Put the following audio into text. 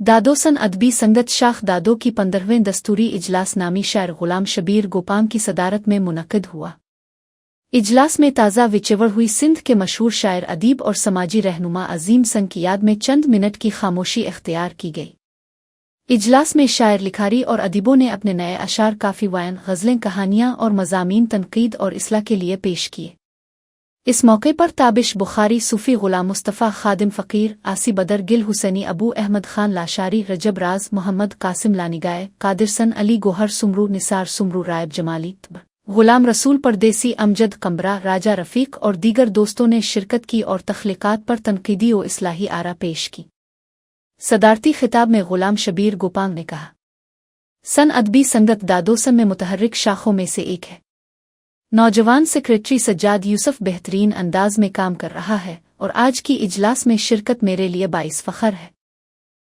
दादोसन अदबी संगत शाख दादो की 15वें दस्तूरी इजलास नामी शायर गुलाम शबीर गोपांग की सदारत में मुनक्किद हुआ। इजलास में ताज़ा विचवड़ हुई सिंध के मशहूर शायर अदीब और समाजी रहनुमा अजीम संग की याद में चंद मिनट की खामोशी इख्तियार की गई। इजलास में शायर लिखारी और अदीबों ने अपने नए अशार काफ़ी वायन गज़लें कहानियाँ और मज़ामीन तनक़ीद और इस्लाह के लिए पेश किए। इस मौके पर ताबिश बुखारी, सूफ़ी गुलाम मुस्तफ़ा, खादिम फ़कीर, आसी बदर गिल, हुसैनी, अबू अहमद खान लाशारी, रजब राज, मोहम्मद कासिम लानिगाए, कादिरसन अली गोहर, सुमरू निसार, सुमरू रायब जमाली, गुलाम रसूल परदेसी, अमजद कमरा, राजा रफ़ीक और दीगर दोस्तों ने शिरकत की और तख्लीक़ात पर तनक़ीदी और इस्लाही आरा पेश की। सदारती खिताब में गुलाम शबीर गोपांग ने कहा, सन अदबी संगत दादोसन में मुतहर्रिक शाखों में से एक है। नौजवान सेक्रेटरी सज्जाद यूसुफ बेहतरीन अंदाज में काम कर रहा है और आज की इजलास में शिरकत मेरे लिए बाइस फ़ख्र है।